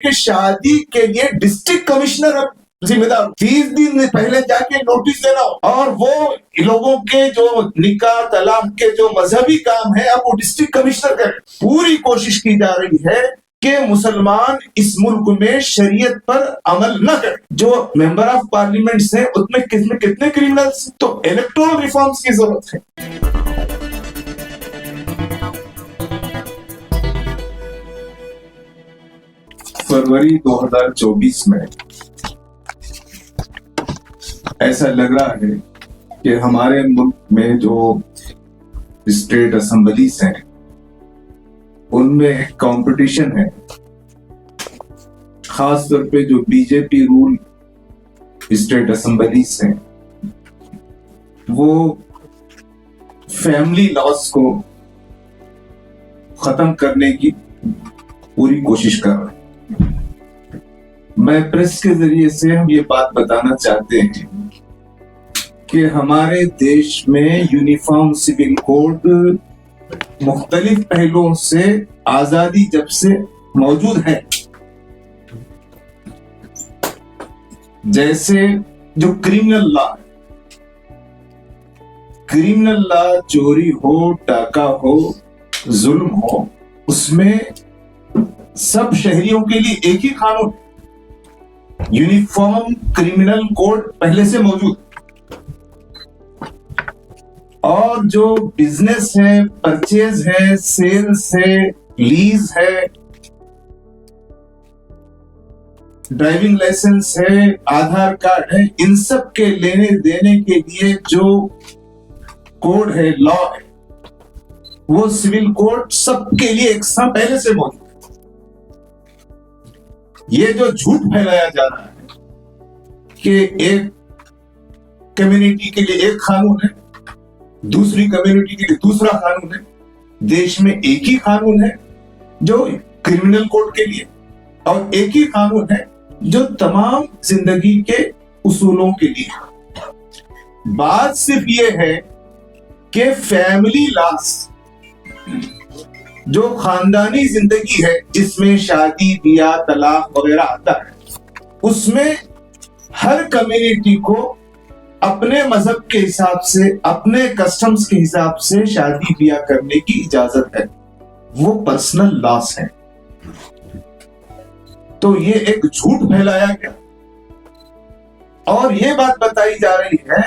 कि शादी के लिए डिस्ट्रिक्ट कमिश्नर अब जिम्मेदार, 30 दिन पहले जाके नोटिस देना हो, और वो लोगों के जो निकाह तलाक के जो मजहबी काम है अब वो डिस्ट्रिक्ट कमिश्नर करे। पूरी कोशिश की जा रही है कि मुसलमान इस मुल्क में शरीयत पर अमल न करें। जो मेंबर ऑफ पार्लियामेंट हैं उसमें कितने क्रिमिनल्स, तो इलेक्टोरल रिफॉर्म्स की जरूरत है। फरवरी 2024 में ऐसा लग रहा है कि हमारे मुल्क में जो स्टेट असेंबलीज हैं उनमें एक कंपटीशन है, खास तौर पे जो बीजेपी रूल स्टेट असेंबलीज हैं वो फैमिली लॉस को खत्म करने की पूरी कोशिश कर रहे हैं। मैं प्रेस के जरिए से हम ये बात बताना चाहते हैं कि हमारे देश में यूनिफॉर्म सिविल कोड मुख्तलिफ पहलुओं से आजादी जब से मौजूद है, जैसे जो क्रिमिनल लॉ चोरी हो, डाका हो, जुल्म हो, उसमें सब शहरियों के लिए एक ही कानून, यूनिफॉर्म क्रिमिनल कोड पहले से मौजूद। और जो बिजनेस है, परचेज है, सेल्स है, लीज है, ड्राइविंग लाइसेंस है, आधार कार्ड है, इन सब के लेने देने के लिए जो कोड है, लॉ है, वो सिविल कोड सबके लिए एक साथ पहले से मौजूद है। ये जो झूठ फैलाया जा रहा है कि एक कम्युनिटी के लिए एक कानून है, दूसरी कम्युनिटी के लिए दूसरा कानून है, देश में एक ही कानून है जो क्रिमिनल कोड के लिए, और एक ही कानून है जो तमाम जिंदगी के उसूलों के लिए। बात सिर्फ ये है कि फैमिली लॉस, जो खानदानी जिंदगी है जिसमें शादी ब्याह तलाक वगैरह आता है, उसमें हर कम्युनिटी को अपने मजहब के हिसाब से, अपने कस्टम्स के हिसाब से शादी ब्याह करने की इजाजत है। वो पर्सनल लॉस है। तो ये एक झूठ फैलाया गया और ये बात बताई जा रही है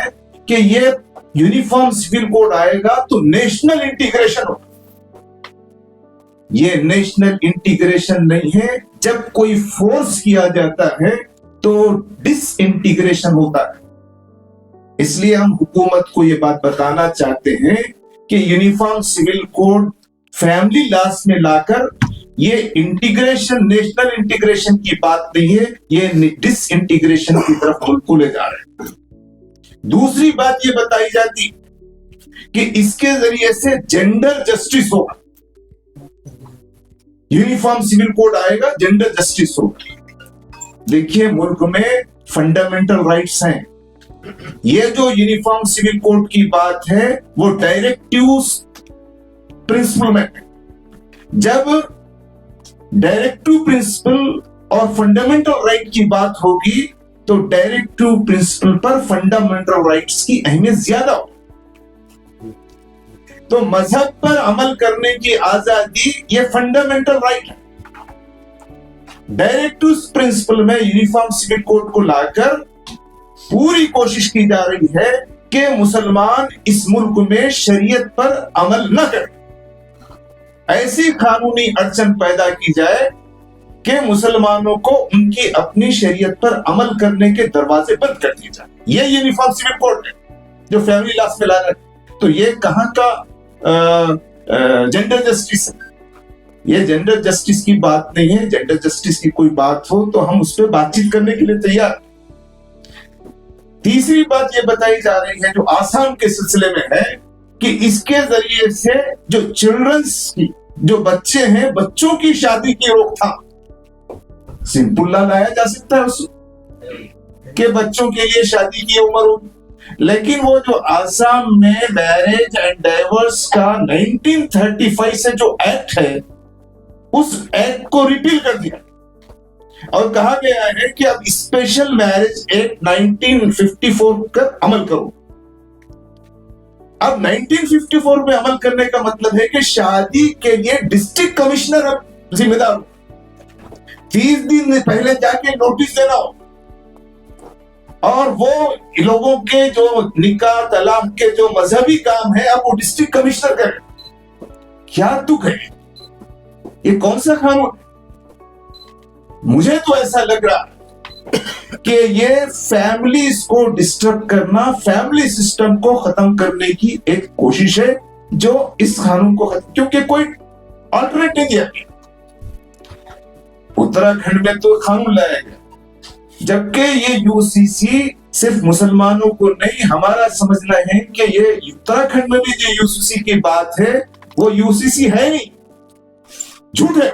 कि ये यूनिफॉर्म सिविल कोड आएगा तो नेशनल इंटीग्रेशन होगा। ये नेशनल इंटीग्रेशन नहीं है। जब कोई फोर्स किया जाता है तो डिसइंटीग्रेशन होता है। इसलिए हम हुकूमत को ये बात बताना चाहते हैं कि uniform civil code family laws में लाकर ये इंटीग्रेशन, नेशनल इंटीग्रेशन की बात नहीं है, ये डिसइंटीग्रेशन की तरफ मुल्क को ले जा रहे हैं। दूसरी बात ये बताई जाती कि इसके जरिए से जेंडर जस्टिस होगा। यूनिफॉर्म सिविल कोड आएगा, जेंडर जस्टिस होगा। देखिए, मुल्क में फंडामेंटल राइट्स हैं। ये जो यूनिफॉर्म सिविल कोड की बात है वो डायरेक्टिव प्रिंसिपल में है। जब डायरेक्टिव प्रिंसिपल और फंडामेंटल राइट की बात होगी तो डायरेक्टिव प्रिंसिपल पर फंडामेंटल राइट्स की अहमियत ज्यादा होगी। तो मजहब पर अमल करने की आजादी ये फंडामेंटल राइट है। डायरेक्टिव प्रिंसिपल में यूनिफॉर्म सिविल कोड को लाकर पूरी कोशिश की जा रही है कि मुसलमान इस मुल्क में शरीयत पर अमल न करें। ऐसी कानूनी अड़चन पैदा की जाए कि मुसलमानों को उनकी अपनी शरीयत पर अमल करने के दरवाजे बंद कर दिए जाए। ये यूनिफॉर्म सिविल कोड है जो फैमिली लॉस में ला रहा है। तो ये कहां का जेंडर जस्टिस है? ये जेंडर जस्टिस की बात नहीं है। जेंडर जस्टिस की कोई बात हो तो हम उस पर बातचीत करने के लिए तैयार। तीसरी बात ये बताई जा रही है जो आसाम के सिलसिले में है कि इसके जरिए से जो चिल्ड्रंस की, जो बच्चे हैं, बच्चों की शादी की रोकथाम सिंपल ला लाया जा सकता है उसमें कि बच्चों के लिए शादी की उम्र होगी। लेकिन वो जो आसाम में मैरिज एंड डाइवोर्स का 1935 से जो एक्ट है उस एक्ट को रिपील कर दिया। और कहा गया है कि अब स्पेशल मैरिज एक्ट 1954 का अमल करो। अब 1954 में अमल करने का मतलब है कि शादी के लिए डिस्ट्रिक्ट कमिश्नर अब जिम्मेदार हो, 30 दिन पहले जाके नोटिस देना हो, और वो लोगों के जो निकाह तलाक के जो मजहबी काम है अब वो डिस्ट्रिक्ट कमिश्नर करे। क्या तुक है? ये कौन सा कानून? मुझे तो ऐसा लग रहा कि ये फैमिलीज को डिस्टर्ब करना, फैमिली सिस्टम को खत्म करने की एक कोशिश है, जो इस कानून को खत्म, क्योंकि कोई ऑल्टरनेटिव नहीं है। उत्तराखंड में तो कानून लाया गया, जबकि ये यूसीसी सिर्फ मुसलमानों को नहीं, हमारा समझना है कि ये उत्तराखंड में भी जो यूसीसी की बात है वो यूसीसी है नहीं, झूठ है,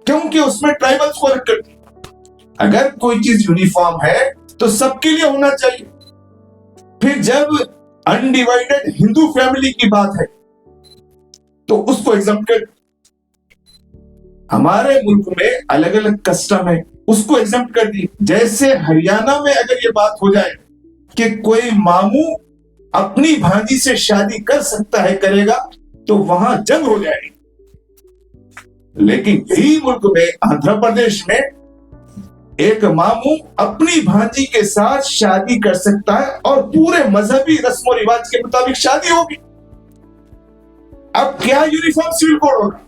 क्योंकि उसमें ट्राइबल्स को अलग कर दिया। अगर कोई चीज यूनिफॉर्म है तो सबके लिए होना चाहिए। फिर जब अनडिवाइडेड हिंदू फैमिली की बात है तो उसको एग्जम्प्ट कर। हमारे मुल्क में अलग अलग कस्टम है, उसको एग्जम्प्ट कर दी। जैसे हरियाणा में अगर ये बात हो जाए कि कोई मामू अपनी भांजी से शादी कर सकता है, करेगा, तो वहां जंग हो जाएगी। लेकिन यही मुल्क में, आंध्र प्रदेश में, एक मामू अपनी भांजी के साथ शादी कर सकता है और पूरे मजहबी रस्म और रिवाज के मुताबिक शादी होगी। अब क्या यूनिफॉर्म सिविल कोड होगा?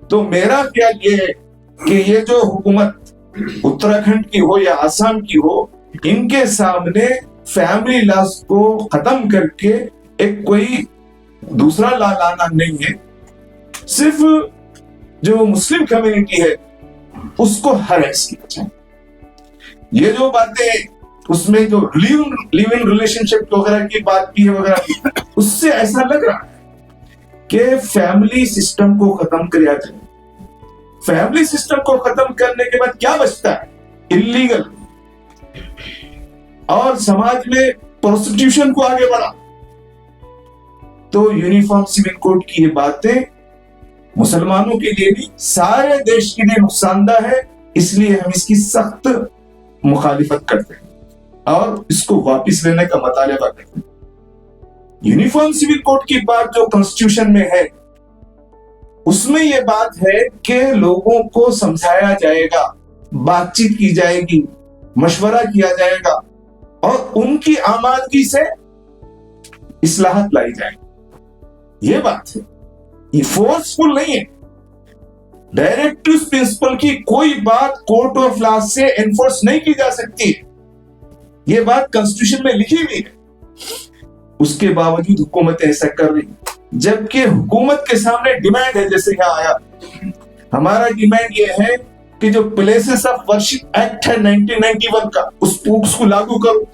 तो मेरा ख्याल ये है कि ये जो हुकूमत उत्तराखंड की हो या आसाम की हो, इनके सामने फैमिली लॉज को खत्म करके एक कोई दूसरा लॉ लाना नहीं है, सिर्फ जो मुस्लिम कम्युनिटी है उसको हरेस किया जाए। ये जो बातें उसमें जो लिव इन रिलेशनशिप वगैरह की बात की है वगैरह, उससे ऐसा लग रहा है कि फैमिली सिस्टम को खत्म किया जाए। फैमिली सिस्टम को खत्म करने के बाद क्या बचता है? इलीगल, और समाज में प्रोस्टिट्यूशन को आगे बढ़ा। तो यूनिफॉर्म सिविल कोड की ये बातें मुसलमानों के लिए भी, सारे देश के लिए नुकसानदायक है, इसलिए हम इसकी सख्त मुखालिफत करते हैं और इसको वापस लेने का मुतालबा करते हैं। यूनिफॉर्म सिविल कोड की बात जो कॉन्स्टिट्यूशन में है, उसमें यह बात है कि लोगों को समझाया जाएगा, बातचीत की जाएगी, मशवरा किया जाएगा और उनकी आमादगी से इस्लाहत लाई जाएगी। ये बात है, ये फोर्सफुल नहीं है। डायरेक्टिव प्रिंसिपल की कोई बात कोर्ट ऑफ लॉ से एनफोर्स नहीं की जा सकती। ये बात कॉन्स्टिट्यूशन में लिखी हुई है, उसके बावजूद हुकूमत ऐसा कर रही, जबकि हुकूमत के सामने डिमांड है। जैसे यहाँ आया, हमारा डिमांड ये है कि जो प्लेसेस ऑफ वर्शिप एक्ट है 1991 का, उसको लागू करो।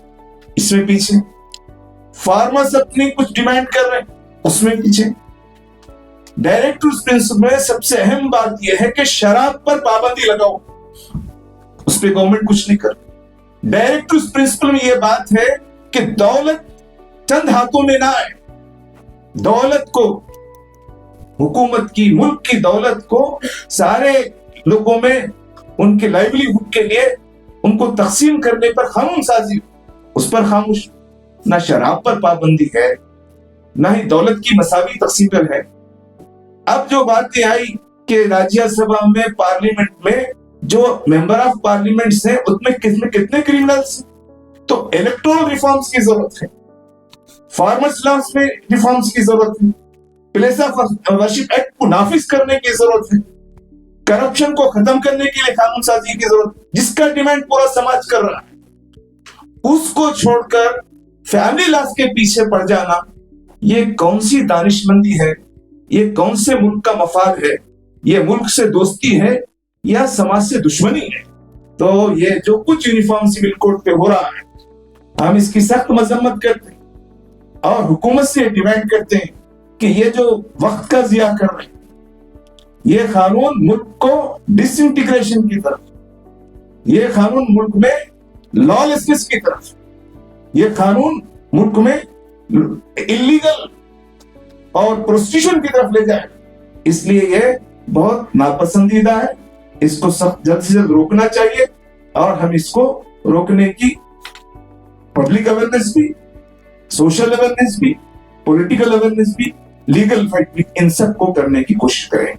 इसमें पीछे फार्मर्स अपनी कुछ डिमांड कर रहे हैं, उसमें पीछे। डायरेक्टिव प्रिंसिपल में सबसे अहम बात यह है कि शराब पर पाबंदी लगाओ, उस पर गवर्नमेंट कुछ नहीं कर। डायरेक्टिव प्रिंसिपल में यह बात है कि दौलत चंद हाथों में ना आए, दौलत को, हुकूमत की, मुल्क की दौलत को सारे लोगों में उनके लाइवलीहुड के लिए उनको तकसीम करने पर कानून साजी, उस पर खामोश। ना शराब पर पाबंदी है, ना ही दौलत की मसावी तकसीम पर है। अब जो बातें आई कि राज्यसभा में, पार्लियामेंट में जो मेंबर ऑफ पार्लियामेंट हैं उसमें कितने क्रिमिनल्स हैं, तो इलेक्टोरल रिफॉर्म्स की जरूरत है, फार्मर्स लॉज में रिफॉर्म्स की जरूरत है, प्लेस ऑफ वर्शिप एक्ट को नाफिज करने की जरूरत है, करप्शन को खत्म करने के लिए कानून साजी की जरूरत, जिसका डिमांड पूरा समाज कर रहा है। उसको छोड़कर फैमिली लॉज के पीछे पड़ जाना, ये कौन सी दानिशमंदी है? ये कौन से मुल्क का मफाद है? ये मुल्क से दोस्ती है या समाज से दुश्मनी है? तो ये जो कुछ यूनिफॉर्म सिविल कोड पे हो रहा है, हम इसकी सख्त मजम्मत करते हैं और हुकूमत से डिमांड करते हैं कि ये जो वक्त का जिया कर रहे हैं, ये कानून मुल्क को डिसइंटीग्रेशन की तरफ, ये कानून मुल्क में लॉलेसनेस की तरफ, ये कानून मुल्क में इलीगल और प्रोस्टिट्यूशन की तरफ ले जाए। इसलिए ये बहुत नापसंदीदा है, इसको सब जल्द से जल्द रोकना चाहिए और हम इसको रोकने की पब्लिक अवेयरनेस भी, सोशल अवेयरनेस भी, पॉलिटिकल अवेयरनेस भी, लीगल फाइट भी, इन सब को करने की कोशिश करें।